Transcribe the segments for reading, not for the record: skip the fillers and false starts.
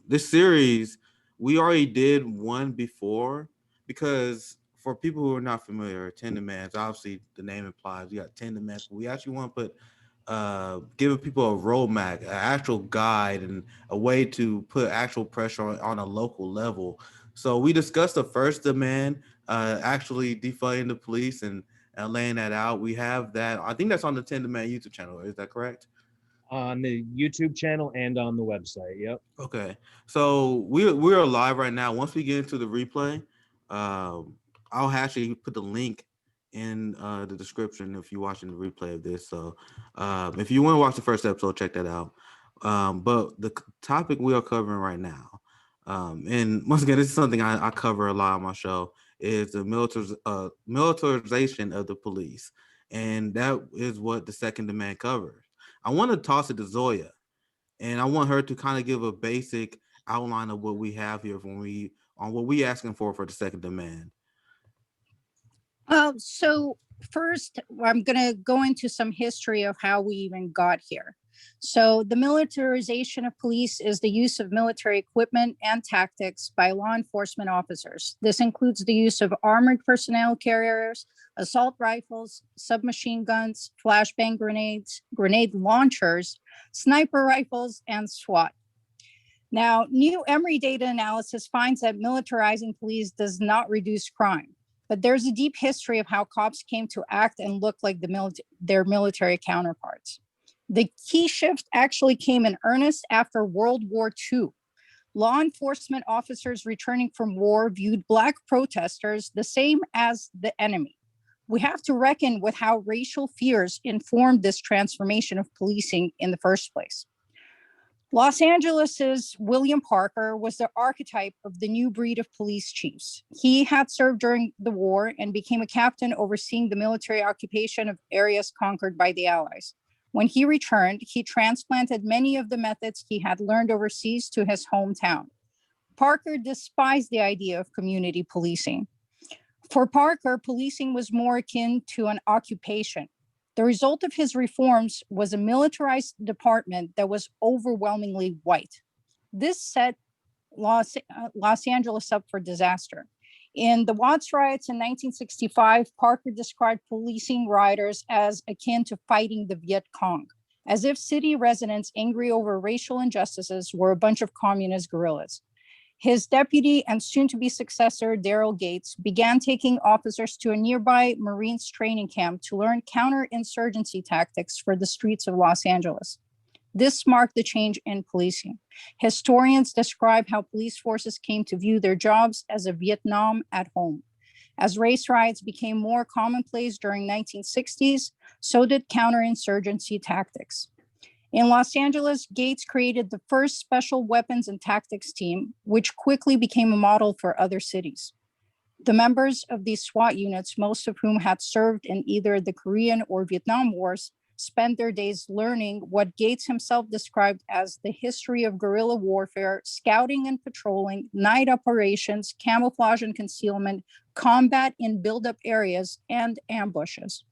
this series, we already did one before, because for people who are not familiar, Tendemans, obviously the name implies you got Tendemans, but we actually want to put giving people a roadmap, an actual guide, and a way to put actual pressure on a local level. So we discussed the first demand, actually defunding the police and laying that out. We have that. I think that's on the 10 Demand YouTube channel. Is that correct? On the YouTube channel and on the website. Yep. Okay. So we're live right now. Once we get into the replay, I'll actually put the link in the description if you're watching the replay of this. So if you want to watch the first episode, check that out. But the topic we are covering right now, and once again, this is something I cover a lot on my show, is the militarization of the police. And that is what the second demand covers. I want to toss it to Zoya, and I want her to kind of give a basic outline of what we have here on what we asking for the second demand. So first, I'm going to go into some history of how we even got here. So the militarization of police is the use of military equipment and tactics by law enforcement officers. This includes the use of armored personnel carriers, assault rifles, submachine guns, flashbang grenades, grenade launchers, sniper rifles, and SWAT. Now, new Emory data analysis finds that militarizing police does not reduce crime, but there's a deep history of how cops came to act and look like their military counterparts. The key shift actually came in earnest after World War II. Law enforcement officers returning from war viewed Black protesters the same as the enemy. We have to reckon with how racial fears informed this transformation of policing in the first place. Los Angeles's William Parker was the archetype of the new breed of police chiefs. He had served during the war and became a captain overseeing the military occupation of areas conquered by the Allies. When he returned, he transplanted many of the methods he had learned overseas to his hometown. Parker despised the idea of community policing. For Parker, policing was more akin to an occupation. The result of his reforms was a militarized department that was overwhelmingly white. This set Los Angeles up for disaster. In the Watts riots in 1965, Parker described policing rioters as akin to fighting the Viet Cong, as if city residents angry over racial injustices were a bunch of communist guerrillas. His deputy and soon-to-be successor, Daryl Gates, began taking officers to a nearby Marines training camp to learn counterinsurgency tactics for the streets of Los Angeles. This marked the change in policing. Historians describe how police forces came to view their jobs as a Vietnam at home. As race riots became more commonplace during 1960s, so did counterinsurgency tactics. In Los Angeles, Gates created the first special weapons and tactics team, which quickly became a model for other cities. The members of these SWAT units, most of whom had served in either the Korean or Vietnam Wars, spent their days learning what Gates himself described as the history of guerrilla warfare, scouting and patrolling, night operations, camouflage and concealment, combat in buildup areas, and ambushes.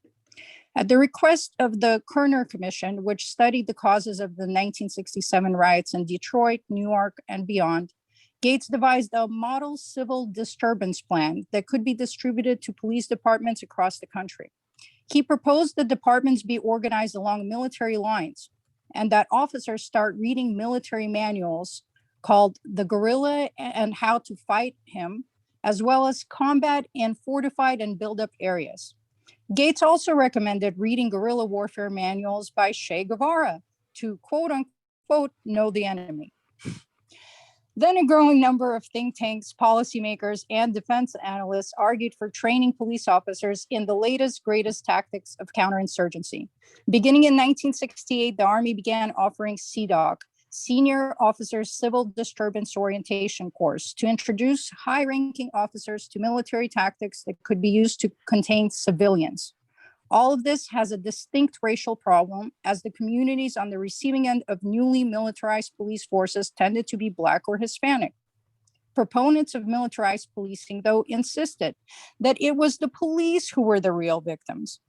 At the request of the Kerner Commission, which studied the causes of the 1967 riots in Detroit, New York, and beyond, Gates devised a model civil disturbance plan that could be distributed to police departments across the country. He proposed the departments be organized along military lines and that officers start reading military manuals called The Guerrilla and How to Fight Him, as well as combat in fortified and build-up areas. Gates also recommended reading guerrilla warfare manuals by Che Guevara to quote unquote know the enemy. Then a growing number of think tanks, policymakers, and defense analysts argued for training police officers in the latest, greatest tactics of counterinsurgency. Beginning in 1968, the Army began offering CDOC, Senior Officers Civil Disturbance Orientation course, to introduce high-ranking officers to military tactics that could be used to contain civilians. All of this has a distinct racial problem, as the communities on the receiving end of newly militarized police forces tended to be Black or Hispanic. Proponents of militarized policing, though, insisted that it was the police who were the real victims.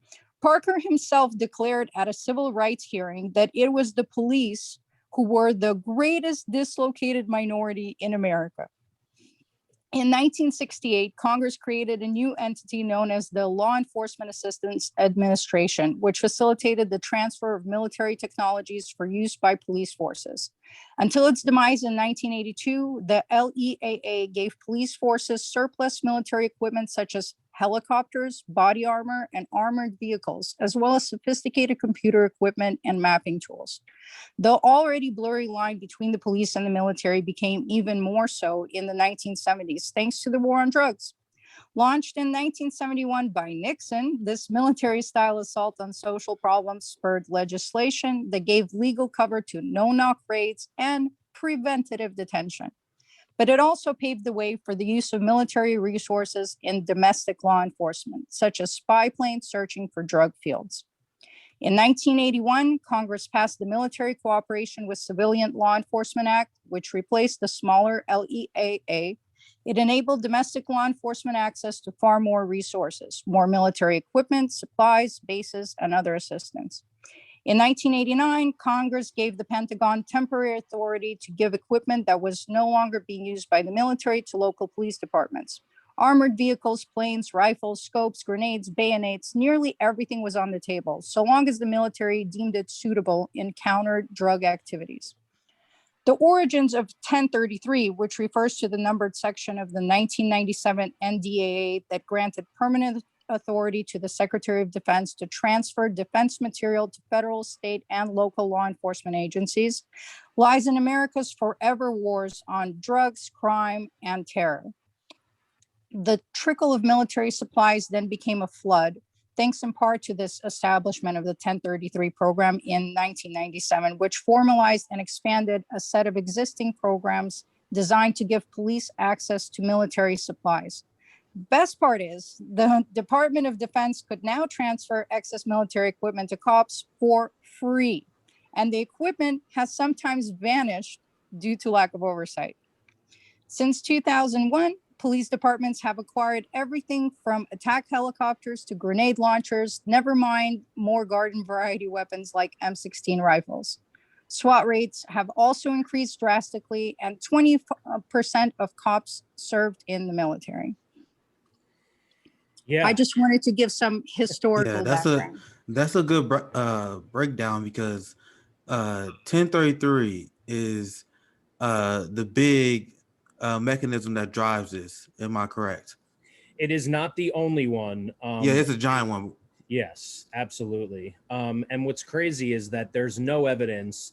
Parker himself declared at a civil rights hearing that it was the police, who were the greatest dislocated minority in America. In 1968, Congress created a new entity known as the Law Enforcement Assistance Administration, which facilitated the transfer of military technologies for use by police forces. Until its demise in 1982, the LEAA gave police forces surplus military equipment such as helicopters, body armor, and armored vehicles, as well as sophisticated computer equipment and mapping tools. The already blurry line between the police and the military became even more so in the 1970s, thanks to the war on drugs. Launched in 1971 by Nixon, this military-style assault on social problems spurred legislation that gave legal cover to no-knock raids and preventative detention. But it also paved the way for the use of military resources in domestic law enforcement, such as spy planes searching for drug fields. In 1981, Congress passed the Military Cooperation with Civilian Law Enforcement Act, which replaced the smaller LEAA. It enabled domestic law enforcement access to far more resources, more military equipment, supplies, bases, and other assistance. In 1989, Congress gave the Pentagon temporary authority to give equipment that was no longer being used by the military to local police departments. Armored vehicles, planes, rifles, scopes, grenades, bayonets, nearly everything was on the table, so long as the military deemed it suitable in counter-drug activities. The origins of 1033, which refers to the numbered section of the 1997 NDAA that granted permanent authority to the Secretary of Defense to transfer defense material to federal, state, and local law enforcement agencies, lies in America's forever wars on drugs, crime, and terror. The trickle of military supplies then became a flood, thanks in part to this establishment of the 1033 program in 1997, which formalized and expanded a set of existing programs designed to give police access to military supplies. Best part is the Department of Defense could now transfer excess military equipment to cops for free, and the equipment has sometimes vanished due to lack of oversight. Since 2001, police departments have acquired everything from attack helicopters to grenade launchers, never mind more garden variety weapons like M16 rifles. SWAT rates have also increased drastically, and 20% of cops served in the military. Yeah. I just wanted to give some historical background. That's a good breakdown, because 1033 is the big mechanism that drives this. Am I correct? It is not the only one. Yeah, it's a giant one. Yes, absolutely. And what's crazy is that there's no evidence,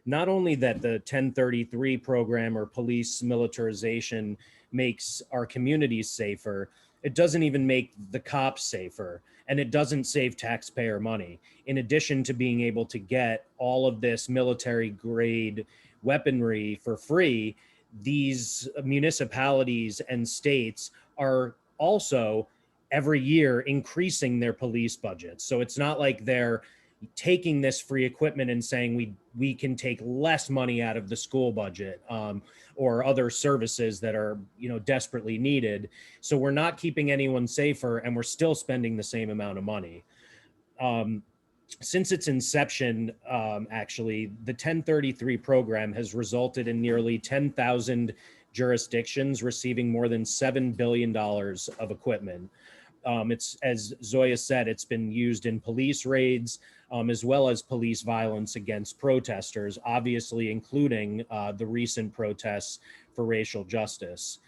not only that the 1033 program or police militarization makes our communities safer, it doesn't even make the cops safer, and it doesn't save taxpayer money. In addition to being able to get all of this military grade weaponry for free, these municipalities and states are also every year increasing their police budgets. So it's not like they're taking this free equipment and saying we can take less money out of the school budget or other services that are desperately needed. So we're not keeping anyone safer, and we're still spending the same amount of money. Since its inception, actually, the 1033 program has resulted in nearly 10,000 jurisdictions receiving more than $7 billion of equipment. It's, as Zoya said, it's been used in police raids, as well as police violence against protesters, obviously including the recent protests for racial justice.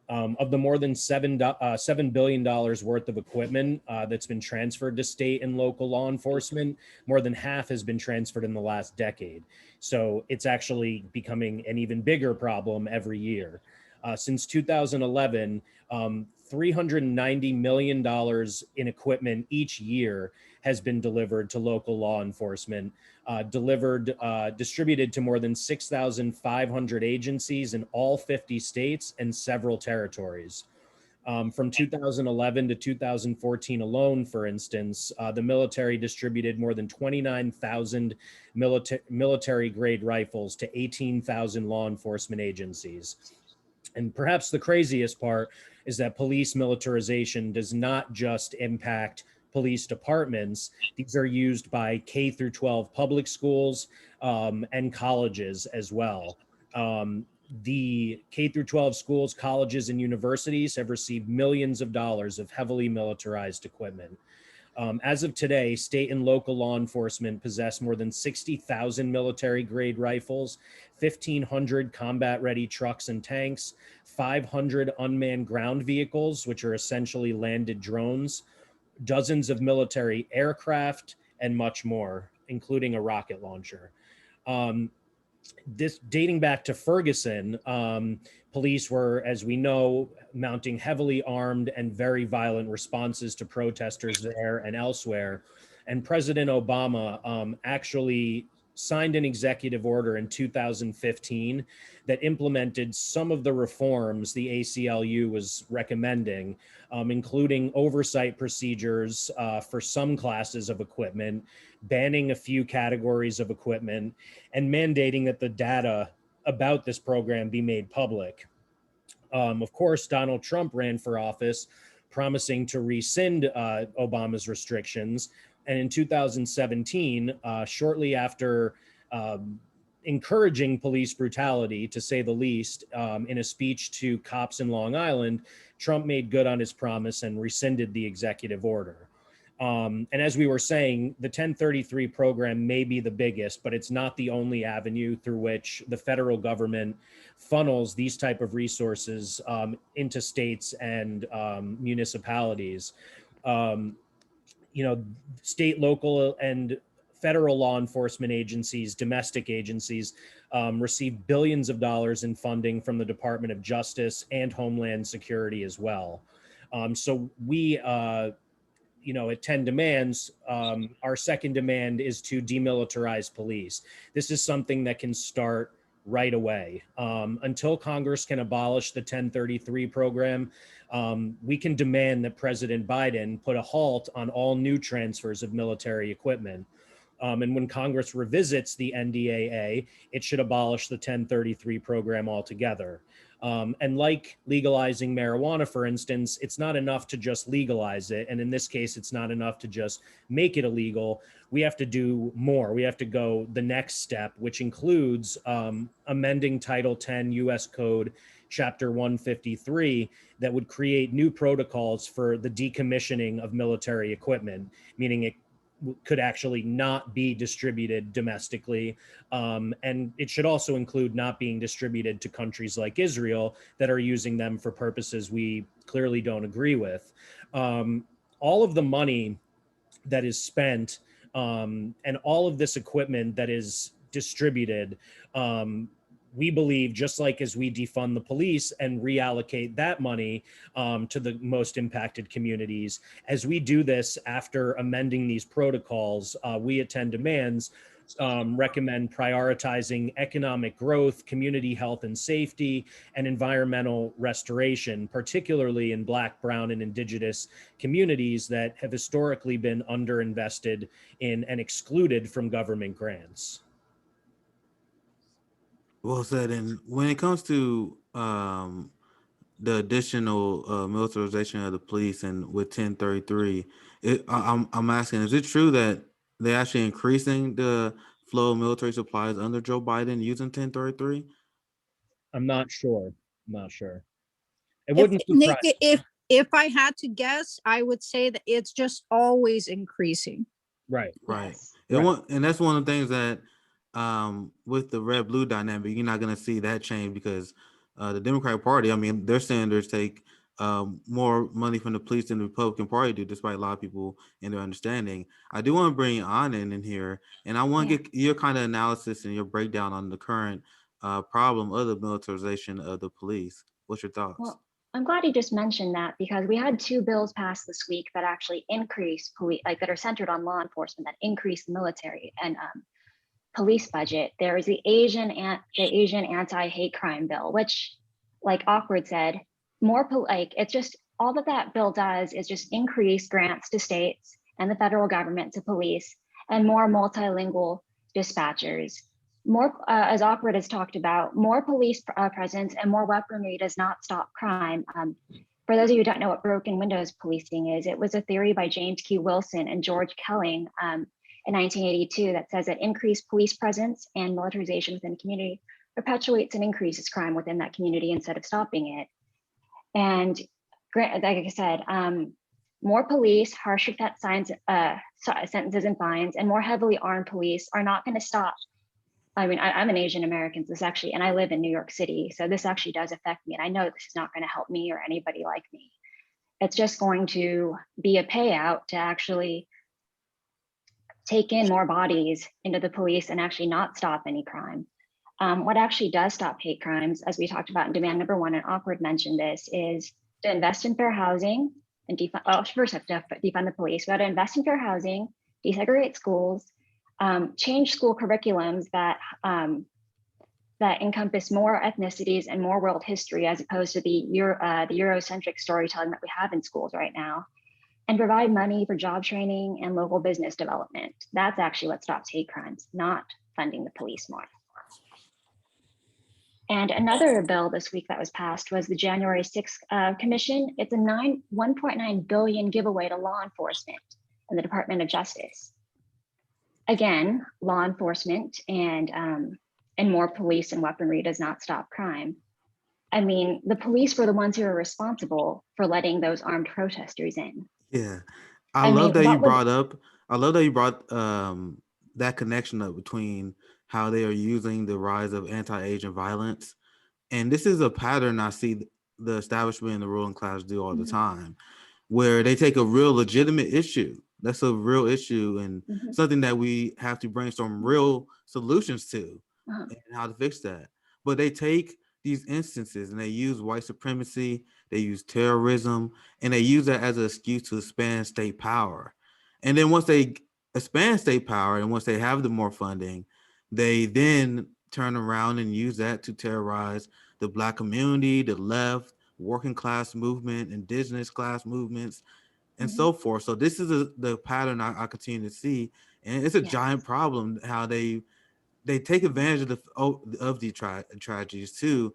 Of the more than $7 billion worth of equipment that's been transferred to state and local law enforcement, more than half has been transferred in the last decade. So it's actually becoming an even bigger problem every year. Since 2011, $390 million in equipment each year has been delivered to local law enforcement, distributed to more than 6,500 agencies in all 50 states and several territories. From 2011 to 2014 alone, for instance, the military distributed more than 29,000 military-grade rifles to 18,000 law enforcement agencies. And perhaps the craziest part is that police militarization does not just impact police departments. These are used by K through 12 public schools and colleges as well. The K through 12 schools, colleges, and universities have received millions of dollars of heavily militarized equipment. As of today, state and local law enforcement possess more than 60,000 military-grade rifles, 1,500 combat-ready trucks and tanks, 500 unmanned ground vehicles, which are essentially landed drones, dozens of military aircraft, and much more, including a rocket launcher. This dating back to Ferguson, police were, as we know, mounting heavily armed and very violent responses to protesters there and elsewhere. And President Obama actually signed an executive order in 2015 that implemented some of the reforms the ACLU was recommending, including oversight procedures for some classes of equipment, banning a few categories of equipment, and mandating that the data about this program be made public. Of course, Donald Trump ran for office promising to rescind Obama's restrictions. And in 2017, shortly after encouraging police brutality, to say the least, in a speech to cops in Long Island, Trump made good on his promise and rescinded the executive order. And as we were saying, the 1033 program may be the biggest, but it's not the only avenue through which the federal government funnels these type of resources into states and municipalities. State, local, and federal law enforcement agencies, domestic agencies, receive billions of dollars in funding from the Department of Justice and Homeland Security as well. So we, at 10 demands, our second demand is to demilitarize police. This is something that can start right away. Until Congress can abolish the 1033 program, we can demand that President Biden put a halt on all new transfers of military equipment. And when Congress revisits the NDAA, it should abolish the 1033 program altogether. And like legalizing marijuana, for instance, it's not enough to just legalize it. And in this case, it's not enough to just make it illegal. We have to do more. We have to go the next step, which includes amending Title 10 U.S. Code Chapter 153 that would create new protocols for the decommissioning of military equipment, meaning it could actually not be distributed domestically. And it should also include not being distributed to countries like Israel that are using them for purposes we clearly don't agree with. All of the money that is spent and all of this equipment that is distributed, we believe, just like as we defund the police and reallocate that money to the most impacted communities, as we do this after amending these protocols, we at 10 Demands recommend prioritizing economic growth, community health and safety, and environmental restoration, particularly in Black, Brown, and Indigenous communities that have historically been underinvested in and excluded from government grants. Well said. And when it comes to the additional militarization of the police and with 1033, I'm asking, is it true that they're actually increasing the flow of military supplies under Joe Biden using 1033? I'm not sure. It wouldn't surprise Nick, if I had to guess, I would say that it's just always increasing. Right. Yes. And that's one of the things that with the red blue dynamic, you're not going to see that change because the Democratic Party, I mean, their senators take more money from the police than the Republican Party do, despite a lot of people in their understanding. I do want to bring Anand in here, and I want to get your kind of analysis and your breakdown on the current problem of the militarization of the police. What's your thoughts? Well, I'm glad you just mentioned that because we had two bills passed this week that actually increase police, like that are centered on law enforcement, that increase the military and police budget. There is the Asian anti-hate crime bill, which, like AWKWORD said, it's just all that bill does is just increase grants to states and the federal government to police and more multilingual dispatchers. More, as AWKWORD has talked about, more police presence and more weaponry does not stop crime. For those of you who don't know what broken windows policing is, it was a theory by James Q. Wilson and George Kelling in 1982 that says that increased police presence and militarization within a community perpetuates and increases crime within that community instead of stopping it. And like I said, more police, harsher sentences and fines, and more heavily armed police are not going to stop. I mean, I'm an Asian American, so this actually, and I live in New York City, so this actually does affect me. And I know this is not going to help me or anybody like me. It's just going to be a payout to actually take in more bodies into the police and actually not stop any crime. What actually does stop hate crimes, as we talked about in demand number 1, and AWKWORD mentioned this, is to invest in fair housing and first have to defund the police. We got to invest in fair housing, desegregate schools, change school curriculums that that encompass more ethnicities and more world history as opposed to the Eurocentric storytelling that we have in schools right now, and provide money for job training and local business development. That's actually what stops hate crimes, not funding the police more. And another bill this week that was passed was the January 6th Commission. It's a $1.9 billion giveaway to law enforcement and the Department of Justice. Again, law enforcement and more police and weaponry does not stop crime. I mean, the police were the ones who were responsible for letting those armed protesters in. Yeah, I love that you brought that connection up between how they are using the rise of anti-Asian violence. And this is a pattern I see the establishment and the ruling class do all the time, where they take a real legitimate issue. That's a real issue and something that we have to brainstorm real solutions to and how to fix that. But they take these instances and they use white supremacy, they use terrorism, and they use that as an excuse to expand state power. And then once they expand state power and once they have the more funding, they then turn around and use that to terrorize the Black community, the left, working class movement, indigenous class movements, and so forth. So this is the pattern I continue to see, and it's a giant problem how they take advantage of the tragedies to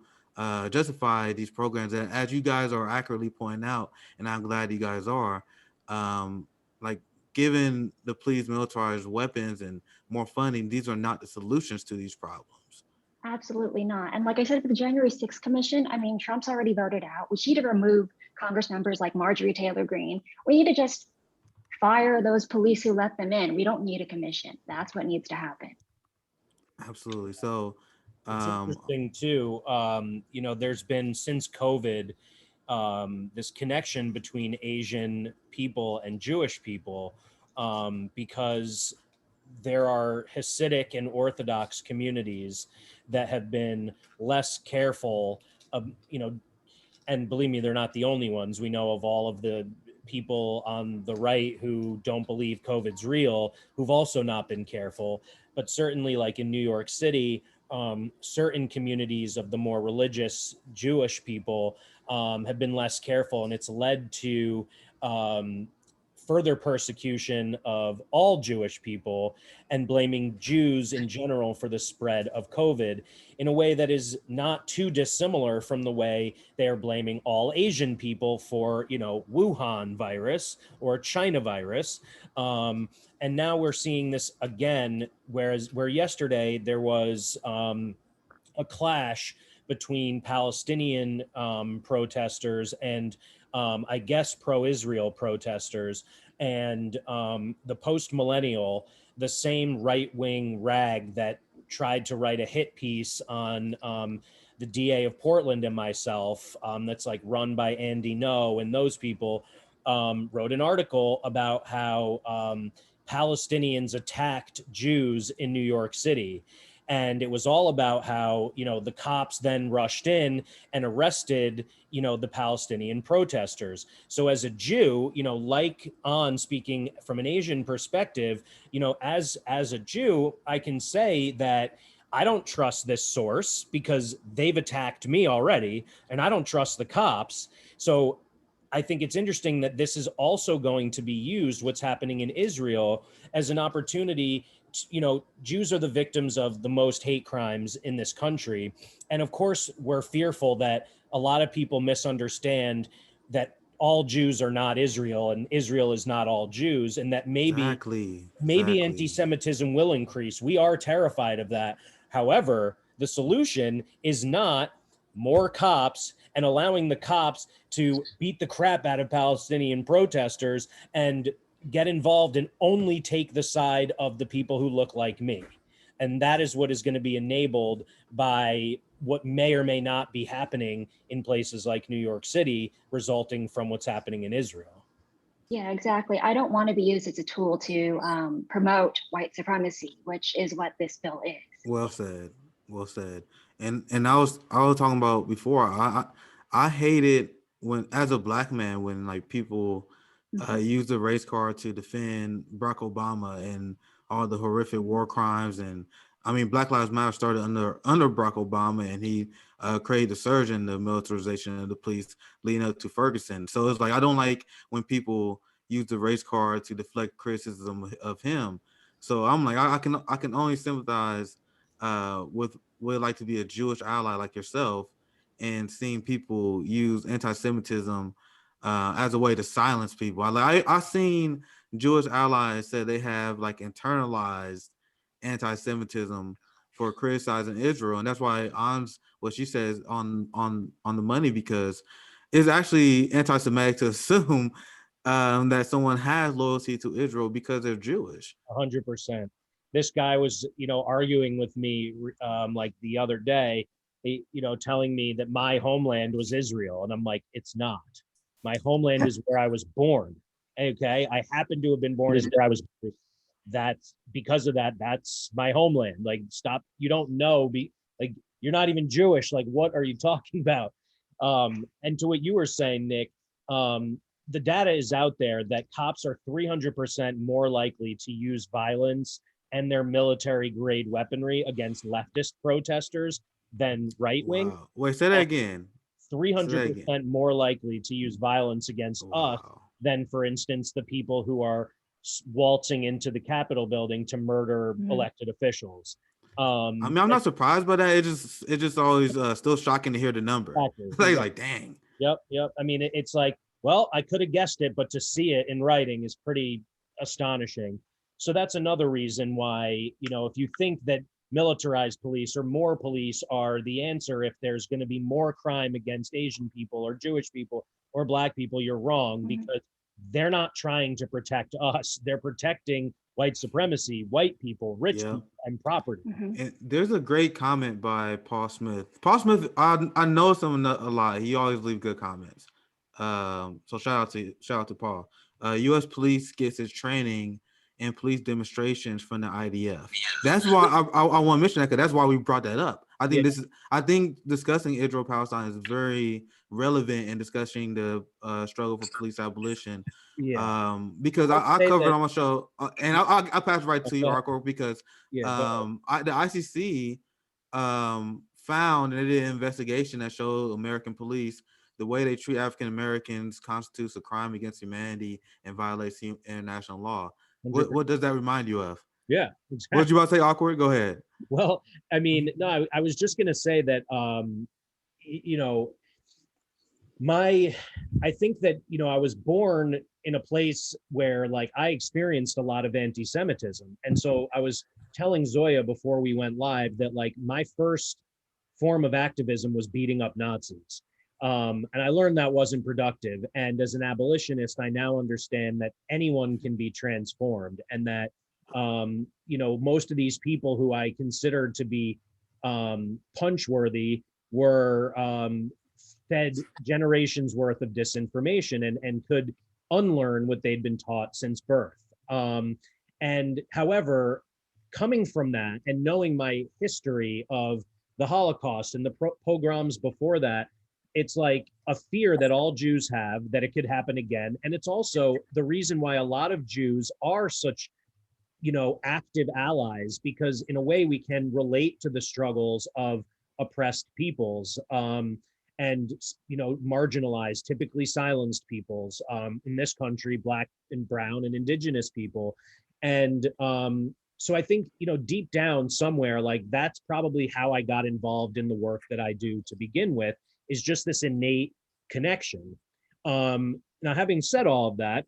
justify these programs. And as you guys are accurately pointing out, and I'm glad you guys are, like given the police militarized weapons and more funding, these are not the solutions to these problems. Absolutely not. And like I said, for the January 6th Commission, I mean, Trump's already voted out. We need to remove Congress members like Marjorie Taylor Greene. We need to just fire those police who let them in. We don't need a commission. That's what needs to happen. Absolutely. So it's interesting too. You know, there's been since COVID, this connection between Asian people and Jewish people, because there are Hasidic and Orthodox communities that have been less careful, you know, and believe me, they're not the only ones. We know of all of the people on the right who don't believe COVID's real, who've also not been careful. But certainly like in New York City, certain communities of the more religious Jewish people have been less careful, and it's led to further persecution of all Jewish people and blaming Jews in general for the spread of COVID in a way that is not too dissimilar from the way they are blaming all Asian people for, you know, Wuhan virus or China virus. And now we're seeing this again, where yesterday there was a clash between Palestinian protesters and I guess pro-Israel protesters, and the post-millennial, the same right-wing rag that tried to write a hit piece on the DA of Portland and myself, that's like run by Andy No and those people, wrote an article about how Palestinians attacked Jews in New York City. And it was all about how, you know, the cops then rushed in and arrested, you know, the Palestinian protesters. So as a Jew, you know, like on speaking from an Asian perspective, you know, as a Jew, I can say that I don't trust this source because they've attacked me already, and I don't trust the cops. So I think it's interesting that this is also going to be used, what's happening in Israel, as an opportunity. You know, Jews are the victims of the most hate crimes in this country. And of course, we're fearful that a lot of people misunderstand that all Jews are not Israel and Israel is not all Jews, and that maybe anti-Semitism will increase. We are terrified of that. However, the solution is not more cops and allowing the cops to beat the crap out of Palestinian protesters and get involved and only take the side of the people who look like me. And that is what is going to be enabled by what may or may not be happening in places like New York City, resulting from what's happening in Israel. Yeah, exactly. I don't want to be used as a tool to promote white supremacy, which is what this bill is. Well said. Well said. And I was talking about before. I hate it when, as a black man, when like people use the race card to defend Barack Obama and all the horrific war crimes. And I mean, Black Lives Matter started under Barack Obama, and he created the surge in the militarization of the police leading up to Ferguson. So it's like I don't like when people use the race card to deflect criticism of him. So I'm like, I can only sympathize with what it like to be a Jewish ally like yourself, and seeing people use anti-Semitism as a way to silence people. I seen Jewish allies say they have like internalized anti-Semitism for criticizing Israel, and that's why An's what she says on the money, because it's actually anti-Semitic to assume that someone has loyalty to Israel because they're Jewish. 100%. This guy was, arguing with me like the other day, telling me that my homeland was Israel. And I'm like, it's not. My homeland is where I was born. Okay. I happen to have been born is where I was born. That's because of that. That's my homeland. Like, stop. You don't know. Like, you're not even Jewish. Like, what are you talking about? And to what you were saying, Nick, the data is out there that cops are 300% more likely to use violence and their military grade weaponry against leftist protesters than right wing. Wow. Wait, say that again. 300% more likely to use violence against us than, for instance, the people who are waltzing into the Capitol building to murder elected officials. I mean, I'm not surprised by that. It just always still shocking to hear the number. Exactly. Like, dang. Yep. I mean, it's like, well, I could have guessed it, but to see it in writing is pretty astonishing. So that's another reason why, if you think that militarized police or more police are the answer, if there's going to be more crime against Asian people or Jewish people or Black people, you're wrong, because they're not trying to protect us. They're protecting white supremacy, white people, rich people, and property. And there's a great comment by Paul Smith. Paul Smith, I know him a lot. He always leaves good comments. So shout out to Paul. U.S. police gets its training and police demonstrations from the IDF. That's why I want to mention that, because that's why we brought that up. I think discussing Israel Palestine is very relevant in discussing the struggle for police abolition. Because I covered on my show, and I'll pass right to you, Arco, because the ICC found, and they did an investigation that showed American police, the way they treat African Americans constitutes a crime against humanity and violates international law. What does that remind you of? Yeah, exactly. What did you about to say, Awkward? Go ahead. Well, I mean, no, I was just going to say that, I think that, I was born in a place where, like, I experienced a lot of anti-Semitism. And so I was telling Zoya before we went live that, like, my first form of activism was beating up Nazis. And I learned that wasn't productive. And as an abolitionist, I now understand that anyone can be transformed, and that, most of these people who I considered to be punch-worthy were fed generations worth of disinformation and could unlearn what they'd been taught since birth. And however, coming from that and knowing my history of the Holocaust and the pogroms before that, it's like a fear that all Jews have that it could happen again. And it's also the reason why a lot of Jews are such, active allies, because in a way we can relate to the struggles of oppressed peoples and, marginalized, typically silenced peoples in this country, Black and brown and indigenous people. And so I think, deep down somewhere, like, that's probably how I got involved in the work that I do to begin with, is just this innate connection. Now, having said all of that,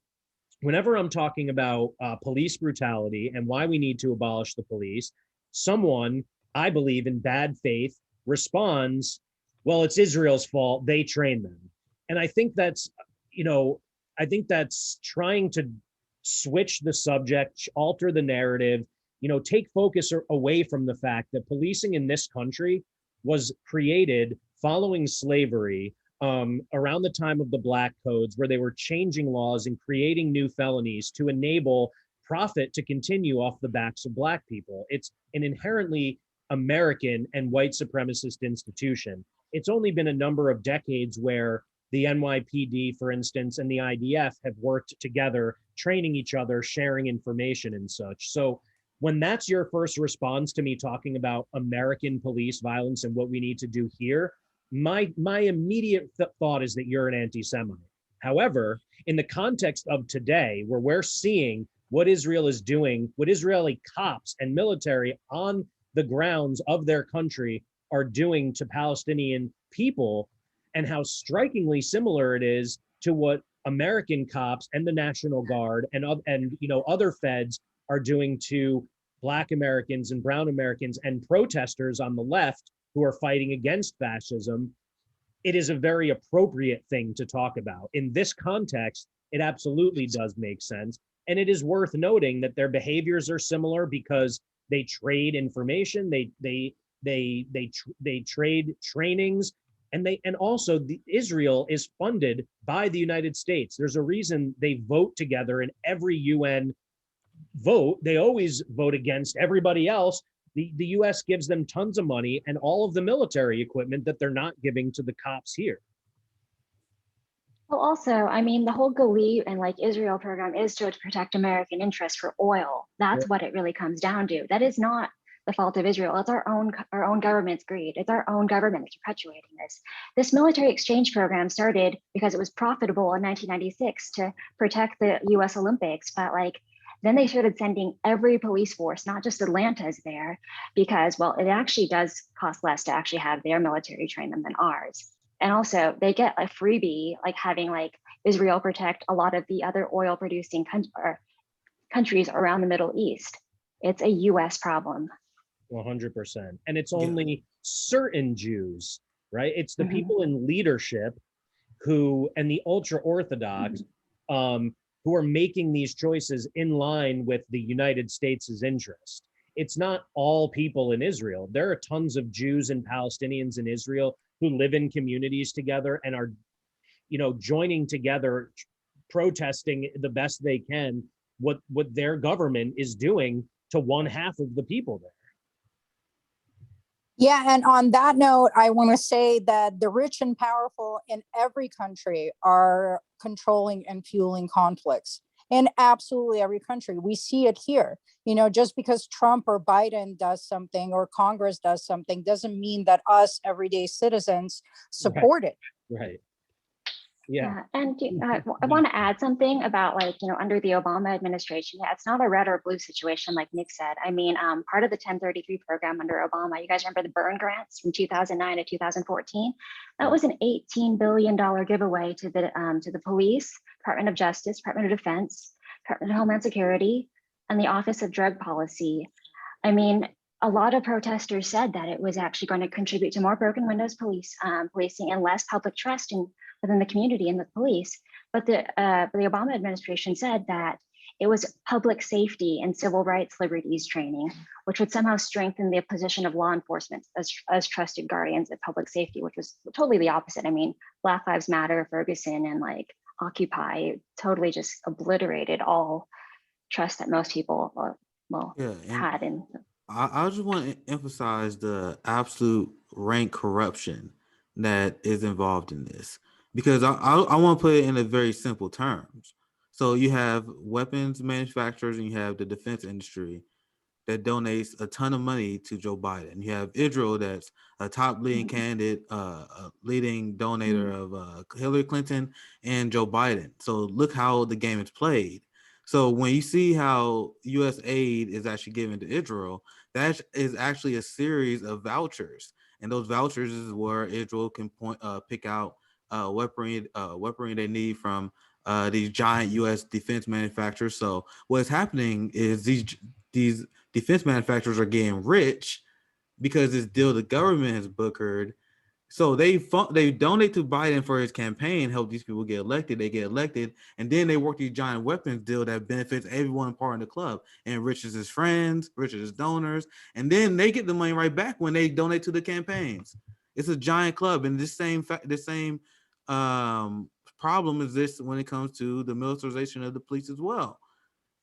whenever I'm talking about police brutality and why we need to abolish the police, someone, I believe in bad faith, responds, well, it's Israel's fault. They train them. And I think that's, I think that's trying to switch the subject, alter the narrative, take focus away from the fact that policing in this country was created following slavery, around the time of the Black Codes, where they were changing laws and creating new felonies to enable profit to continue off the backs of Black people. It's an inherently American and white supremacist institution. It's only been a number of decades where the NYPD, for instance, and the IDF have worked together, training each other, sharing information and such. So when that's your first response to me talking about American police violence and what we need to do here, my immediate thought is that you're an anti-Semite. However, in the context of today, where we're seeing what Israel is doing, what Israeli cops and military on the grounds of their country are doing to Palestinian people, and how strikingly similar it is to what American cops and the National Guard and other feds are doing to Black Americans and brown Americans and protesters on the left who are fighting against fascism, it is a very appropriate thing to talk about. In this context, it absolutely does make sense. And it is worth noting that their behaviors are similar because they trade information, they trade trainings, and also Israel is funded by the United States. There's a reason they vote together in every UN vote. They always vote against everybody else. The US gives them tons of money and all of the military equipment that they're not giving to the cops here. Well, also, I mean, the whole Galit and like Israel program is to protect American interests for oil. That's what it really comes down to. That is not the fault of Israel. It's our own government's greed. It's our own government that's perpetuating this. This military exchange program started because it was profitable in 1996 to protect the US Olympics, but like, then they started sending every police force, not just Atlanta's there, because, well, it actually does cost less to actually have their military train them than ours. And also they get a freebie, like having like Israel protect a lot of the other oil producing countries around the Middle East. It's a US problem. 100%. And it's only certain Jews, right? It's the people in leadership and the ultra Orthodox, who are making these choices in line with the United States' interest. It's not all people in Israel. There are tons of Jews and Palestinians in Israel who live in communities together and are, joining together, protesting the best they can what their government is doing to one half of the people there. Yeah, and on that note, I want to say that the rich and powerful in every country are controlling and fueling conflicts in absolutely every country. We see it here. Just because Trump or Biden does something or Congress does something doesn't mean that us everyday citizens support it. Right. Yeah. And I want to add something about under the Obama administration, it's not a red or blue situation like Nick said. I mean, part of the 1033 program under Obama, you guys remember the burn grants from 2009 to 2014? That was an $18 billion giveaway to the police, Department of Justice, Department of Defense, Department of Homeland Security, and the Office of Drug Policy. I mean, a lot of protesters said that it was actually going to contribute to more broken windows policing and less public trust within the community and the police. But the Obama administration said that it was public safety and civil rights liberties training, which would somehow strengthen the position of law enforcement as trusted guardians of public safety, which was totally the opposite. I mean, Black Lives Matter, Ferguson, and Occupy totally just obliterated all trust that most people had in. I just want to emphasize the absolute rank corruption that is involved in this, because I want to put it in a very simple terms. So you have weapons manufacturers and you have the defense industry that donates a ton of money to Joe Biden. You have Israel that's a top leading candidate, a leading donator of Hillary Clinton and Joe Biden. So look how the game is played. So when you see how U.S. aid is actually given to Israel, that is actually a series of vouchers. And those vouchers is where Israel can pick out weaponry they need from these giant U.S. defense manufacturers. So what's happening is these defense manufacturers are getting rich because this deal the government has bookered. So they donate to Biden for his campaign, help these people get elected. They get elected, and then they work these giant weapons deal that benefits everyone part of the club and enriches his friends, enriches his donors, and then they get the money right back when they donate to the campaigns. It's a giant club, and the same problem exists when it comes to the militarization of the police as well.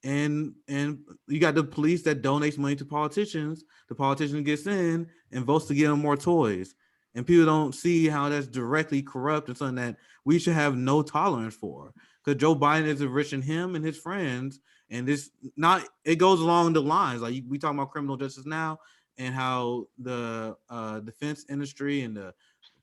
And you got the police that donates money to politicians. The politician gets in and votes to give them more toys, and people don't see how that's directly corrupt and something that we should have no tolerance for. Because Joe Biden is enriching him and his friends, and it goes along the lines like we talking about criminal justice now, and how the defense industry and the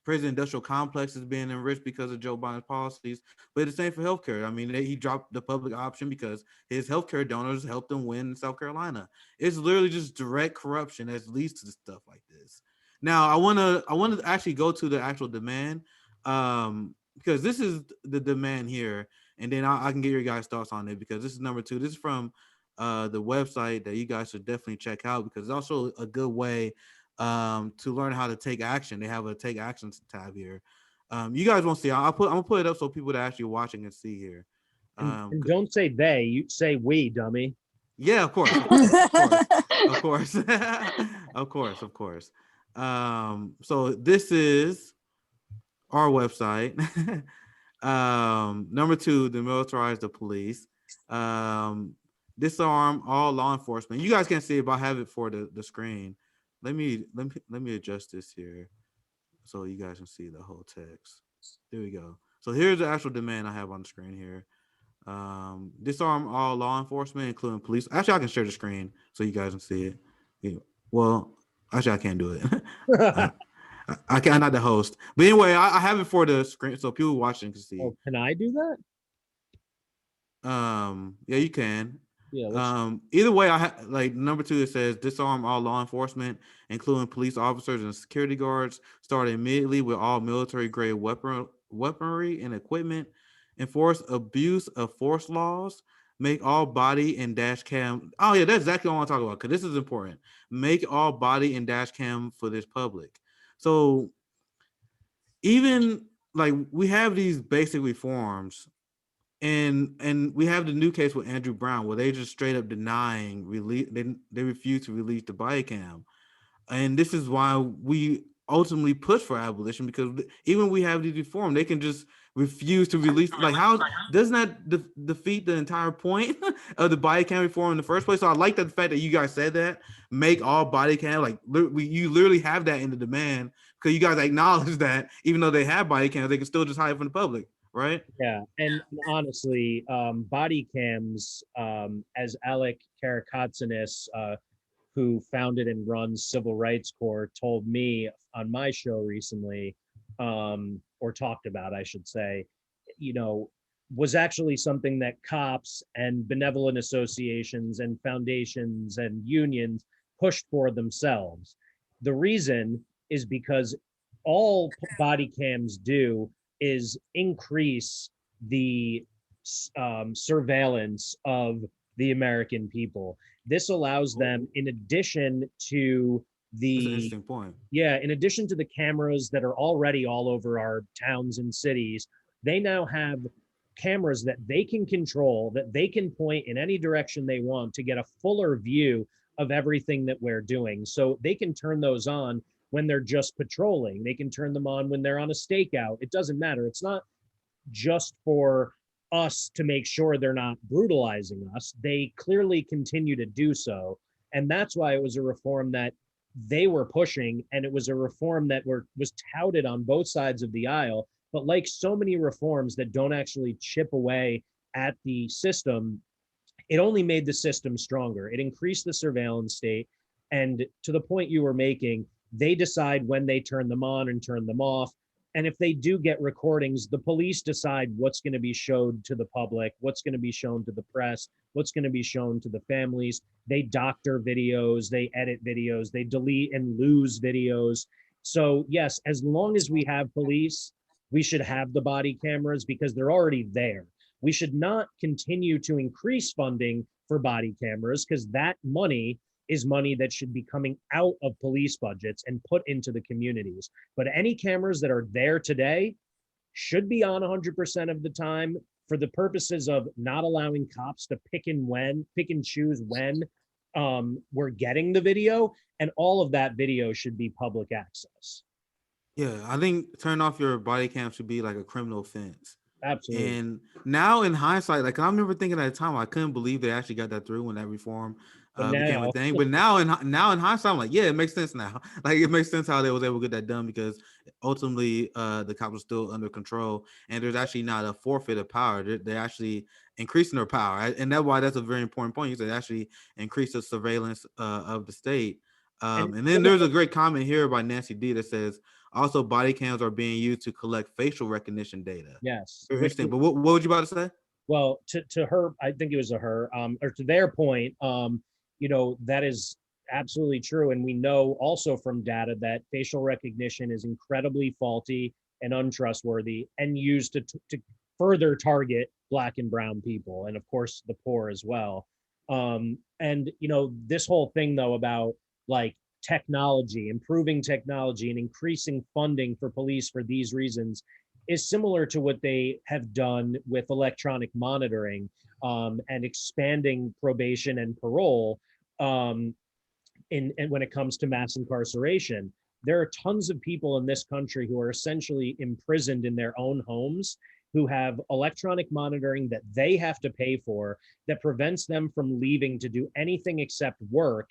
prison industrial complex is being enriched because of Joe Biden's policies. But the same for healthcare. I mean, he dropped the public option because his healthcare donors helped him win in South Carolina. It's literally just direct corruption that leads to stuff like this. Now, I want to actually go to the actual demand, because this is the demand here, and then I can get your guys' thoughts on it, because this is number 2. This is from the website that you guys should definitely check out, because it's also a good way to learn how to take action. They have a take action tab here. You guys won't see. I'm gonna put it up so people that are actually watching can see here. And don't say they, you say we, dummy. Yeah, of course, of course, of course. So this is our website. Number 2, Demilitarize the Police. Disarm all law enforcement. You guys can't see it, but I have it for the screen. Let me adjust this here so you guys can see the whole text. There we go. So here's the actual demand I have on the screen here. Disarm all law enforcement, including police. Actually, I can share the screen so you guys can see it. Yeah. Well, actually, I can't do it. I can't, I'm not the host. But anyway, I have it for the screen so people watching can see. Oh, can I do that? Yeah, you can. Yeah. Either way, like number 2, it says disarm all law enforcement, including police officers and security guards. Start immediately with all military-grade weaponry and equipment. Enforce abuse of force laws. Make all body and dash cam. Oh yeah, that's exactly what I want to talk about, because this is important. Make all body and dash cam for this public. So even like we have these basic reforms, and we have the new case with Andrew Brown where they just straight up denying release. They refuse to release the body cam, and this is why we ultimately push for abolition, because even we have these reform, they can just refuse to release. Like, how doesn't that defeat the entire point of the body cam reform in the first place? So I like the fact that you guys said that, make all body cam, like you literally have that in the demand, because you guys acknowledge that even though they have body cams, they can still just hide it from the public, right? Yeah, and honestly, body cams, as Alec Karakatsanis, who founded and runs Civil Rights Corps, told me on my show recently, or talked about, I should say, was actually something that cops and benevolent associations and foundations and unions pushed for themselves. The reason is because all body cams do is increase the surveillance of the American people. This allows them, in addition to the— That's an interesting point. Yeah, in addition to the cameras that are already all over our towns and cities, they now have cameras that they can control, that they can point in any direction they want to get a fuller view of everything that we're doing. So they can turn those on when they're just patrolling. They can turn them on when they're on a stakeout. It doesn't matter. It's not just for us to make sure they're not brutalizing us. They clearly continue to do so. And that's why it was a reform that they were pushing, and it was a reform that was touted on both sides of the aisle. But like so many reforms that don't actually chip away at the system, it only made the system stronger. It increased the surveillance state. And to the point you were making, they decide when they turn them on and turn them off. And if they do get recordings, the police decide what's going to be showed to the public, what's going to be shown to the press, what's going to be shown to the families. They doctor videos, they edit videos, they delete and lose videos. So yes, as long as we have police, We should have the body cameras because they're already there. We should not continue to increase funding for body cameras because that money is money that should be coming out of police budgets and put into the communities. But any cameras that are there today should be on 100% of the time for the purposes of not allowing cops to pick and choose when we're getting the video, and all of that video should be public access. Yeah, I think turning off your body cam should be like a criminal offense. Absolutely. And now in hindsight, like I remember thinking at the time, I couldn't believe they actually got that through when that reform became a thing. But now in hindsight, I'm like, yeah, it makes sense now. Like it makes sense how they was able to get that done because ultimately the cops are still under control, and there's actually not a forfeit of power. They're actually increasing their power, and that's why that's a very important point. You said actually increase the surveillance of the state. And then there's a great comment here by Nancy D that says, also, body cams are being used to collect facial recognition data. Yes. Very interesting. But what would you about to say? Well, to her, I think it was a her, or to their point, that is absolutely true. And we know also from data that facial recognition is incredibly faulty and untrustworthy and used to further target Black and brown people, and of course the poor as well. And this whole thing though about like improving technology and increasing funding for police for these reasons is similar to what they have done with electronic monitoring and expanding probation and parole and when it comes to mass incarceration. There are tons of people in this country who are essentially imprisoned in their own homes, who have electronic monitoring that they have to pay for, that prevents them from leaving to do anything except work.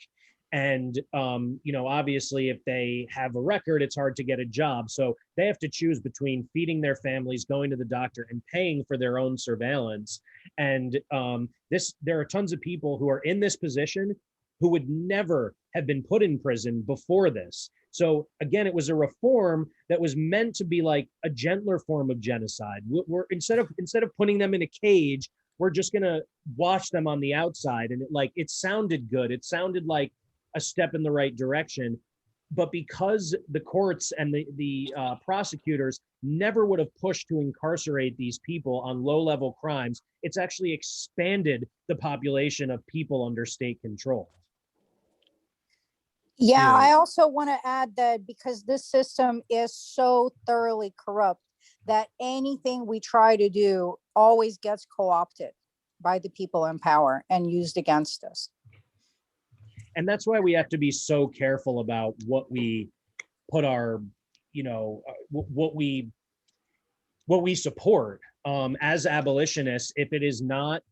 And, obviously, if they have a record, it's hard to get a job. So they have to choose between feeding their families, going to the doctor, and paying for their own surveillance. And there are tons of people who are in this position who would never have been put in prison before this. So again, it was a reform that was meant to be like a gentler form of genocide. We're instead of putting them in a cage, we're just gonna watch them on the outside. And it sounded good. It sounded like a step in the right direction, but because the courts and the prosecutors never would have pushed to incarcerate these people on low-level crimes, it's actually expanded the population of people under state control. Yeah, I also want to add that because this system is so thoroughly corrupt that anything we try to do always gets co-opted by the people in power and used against us. And that's why we have to be so careful about what we put our, what we support as abolitionists. If it is not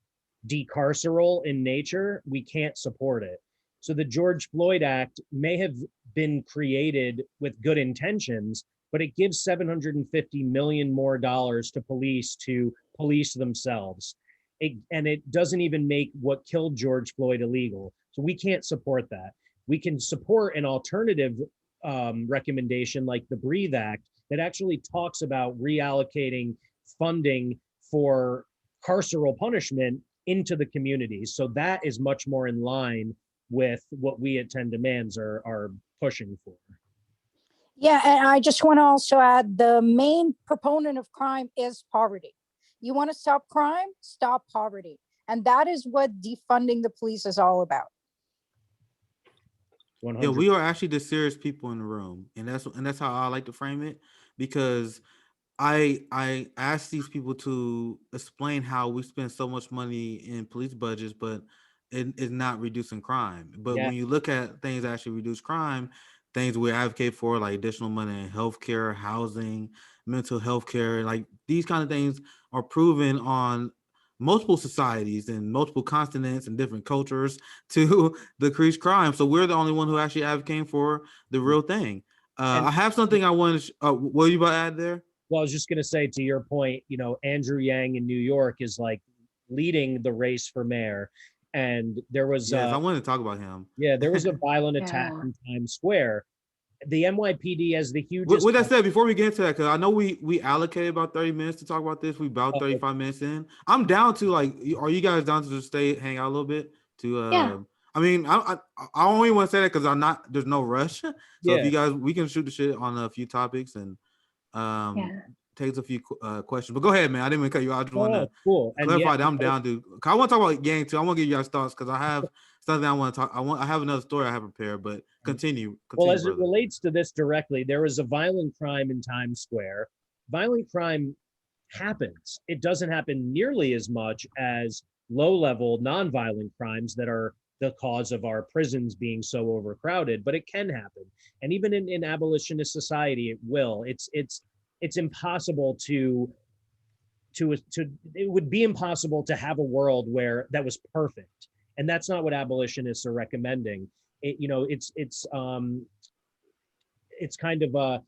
decarceral in nature, we can't support it. So the George Floyd Act may have been created with good intentions, but it gives $750 million more to police to police themselves. And it doesn't even make what killed George Floyd illegal. So we can't support that. We can support an alternative recommendation like the Breathe Act that actually talks about reallocating funding for carceral punishment into the communities. So that is much more in line with what we at 10 Demands are pushing for. Yeah, and I just want to also add the main proponent of crime is poverty. You want to stop crime, stop poverty. And that is what defunding the police is all about. 100%. Yeah, we are actually the serious people in the room. And that's how I like to frame it, because I ask these people to explain how we spend so much money in police budgets, but it is not reducing crime. But when you look at things that actually reduce crime, things we advocate for, like additional money in healthcare, housing, mental health care, like these kind of things are proven on multiple societies and multiple continents and different cultures to decrease crime. So we're the only one who actually advocating for the real thing. I have something I want to, what are you about to add there? Well, I was just going to say, to your point, Andrew Yang in New York is like leading the race for mayor. And there was, yes, I wanted to talk about him. Yeah, there was a violent attack in Times Square. The NYPD has the hugest. With that said, before we get into that, because I know we allocated about 30 minutes to talk about this. We about 35 minutes in. I'm down to are you guys down to just hang out a little bit? I mean, I only want to say that because there's no rush. So if you guys, we can shoot the shit on a few topics and takes a few questions. But go ahead, man. I didn't mean to cut you out. I just want to cool. And clarify yeah, that I'm down to. I want to talk about gang too. I want to give you guys thoughts because I have something I want to talk. I have another story I have prepared, but continue. Well, as brother. it relates to this directly, there was a violent crime in Times Square. Violent crime happens. It doesn't happen nearly as much as low-level nonviolent crimes that are the cause of our prisons being so overcrowded, but it can happen. And even in abolitionist society, it will. It's impossible to it would be impossible to have a world where that was perfect. And that's not what abolitionists are recommending. It's kind of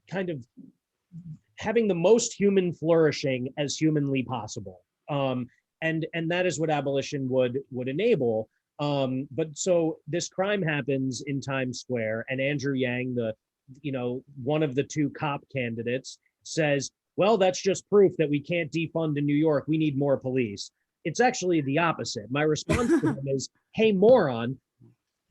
kind of having the most human flourishing as humanly possible. And that is what abolition would enable. But so this crime happens in Times Square, and Andrew Yang, one of the two cop candidates, says, well, that's just proof that we can't defund in New York. We need more police. It's actually the opposite. My response to him is, hey, moron,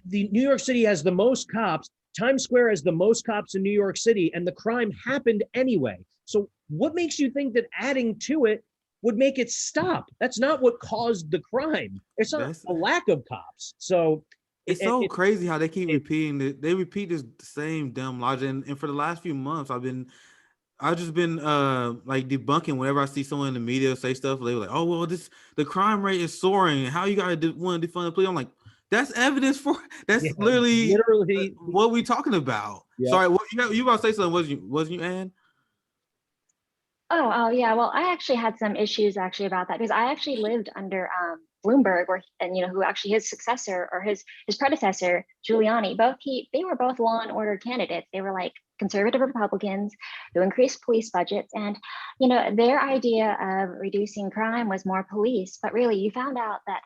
the New York City has the most cops. Times Square has the most cops in New York City, and the crime happened anyway. So what makes you think that adding to it would make it stop? That's not what caused the crime. It's not a lack of cops. So it's so crazy how they keep repeating it. They repeat this same dumb logic. And for the last few months, I've just been like debunking whenever I see someone in the media say stuff. They were like, "Oh well, the crime rate is soaring. How you gotta want to defund the police?" I'm like, that's evidence for literally what we talking about. Yeah. Sorry, what you about to say something? Wasn't you, Ann? Oh yeah. Well, I actually had some issues about that because I actually lived under Bloomberg, who actually his successor or his predecessor, Giuliani, they were both law and order candidates. They were like conservative Republicans who increased police budgets, and their idea of reducing crime was more police. But really, you found out that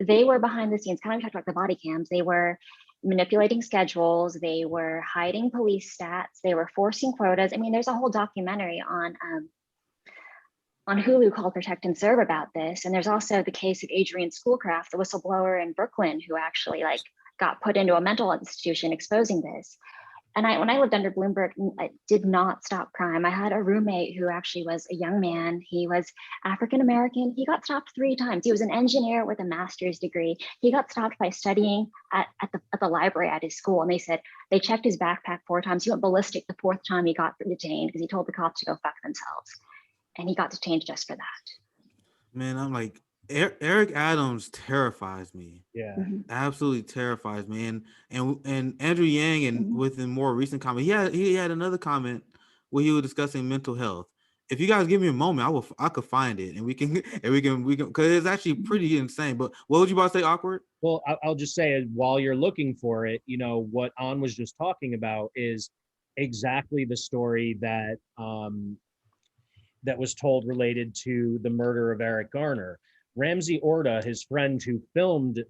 they were behind the scenes. Kind of talked about the body cams. They were manipulating schedules. They were hiding police stats. They were forcing quotas. I mean, there's a whole documentary on Hulu called Protect and Serve about this. And there's also the case of Adrian Schoolcraft, the whistleblower in Brooklyn, who actually got put into a mental institution exposing this. And when I lived under Bloomberg, I did not stop crime. I had a roommate who actually was a young man. He was African-American. He got stopped 3 times. He was an engineer with a master's degree. He got stopped by studying at the library at his school. And they said they checked his backpack 4 times. He went ballistic the 4th time he got detained because he told the cops to go fuck themselves. And he got detained just for that. Man, I'm like, Eric Adams terrifies me. Yeah, absolutely terrifies me. And Andrew Yang, and within more recent comment, he had another comment where he was discussing mental health. If you guys give me a moment, I could find it, and we can because it's actually pretty insane. But what would you about to say, Awkward? Well, I'll just say, while you're looking for it, what An was just talking about is exactly the story that that was told related to the murder of Eric Garner. Ramsey Orta, his friend who filmed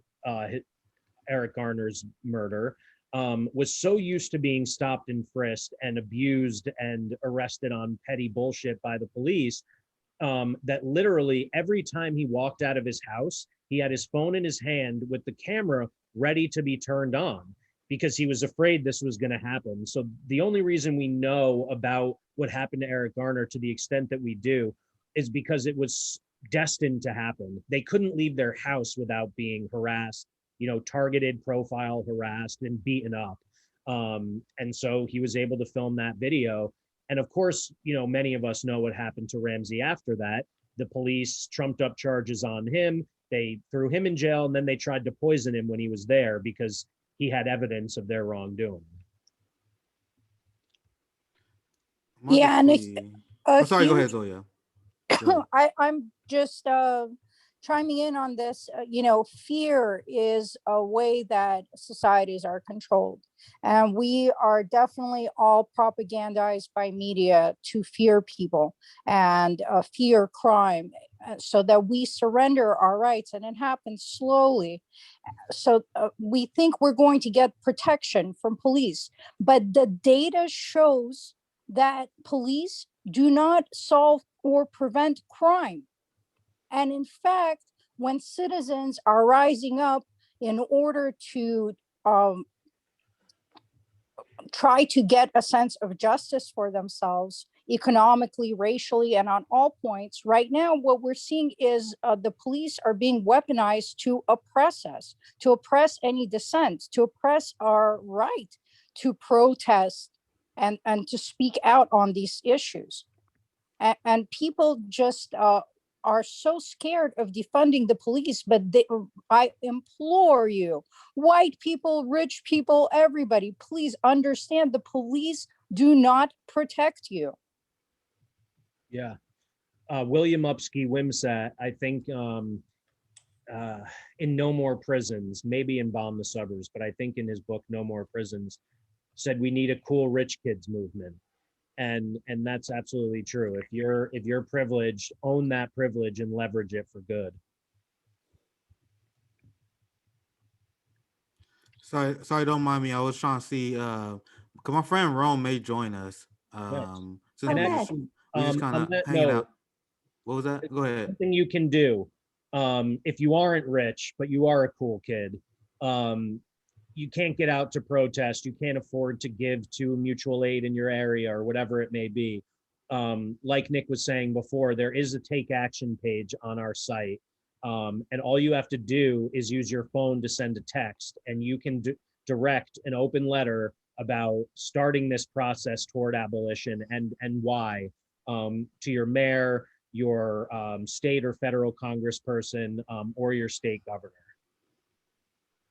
Eric Garner's murder, was so used to being stopped and frisked and abused and arrested on petty bullshit by the police that literally every time he walked out of his house, he had his phone in his hand with the camera ready to be turned on because he was afraid this was going to happen. So the only reason we know about what happened to Eric Garner to the extent that we do is because it was destined to happen. They couldn't leave their house without being harassed, targeted, profile harassed, and beaten up. And so he was able to film that video. And of course, many of us know what happened to Ramsey after that. The police trumped up charges on him. They threw him in jail, and then they tried to poison him when he was there because he had evidence of their wrongdoing. Yeah, and sorry, go ahead, Zoya. I'm just chiming in on this. Fear is a way that societies are controlled, and we are definitely all propagandized by media to fear people and fear crime, so that we surrender our rights, and it happens slowly. So we think we're going to get protection from police, but the data shows that police do not solve or prevent crime. And in fact, when citizens are rising up in order to try to get a sense of justice for themselves economically, racially, and on all points. Right now, what we're seeing is the police are being weaponized to oppress us, to oppress any dissent, to oppress our right to protest and to speak out on these issues. And people just are so scared of defunding the police, but I implore you, white people, rich people, everybody, please understand the police do not protect you. Yeah. William Upsky Wimsat, I think in No More Prisons, maybe in Bomb the Suburbs, but I think in his book, No More Prisons, said we need a cool rich kids movement. And that's absolutely true. If you're privileged, own that privilege and leverage it for good. Sorry, don't mind me. I was trying to see, cause my friend Rome may join us. Since And we actually, just kind on of that hanging note, out. What was that? Go ahead. something you can do, if you aren't rich but you are a cool kid, you can't get out to protest, you can't afford to give to mutual aid in your area or whatever it may be. Like Nick was saying before, there is a take action page on our site, and all you have to do is use your phone to send a text, and you can direct an open letter about starting this process toward abolition and why, to your mayor, your state or federal congressperson, or your state governor.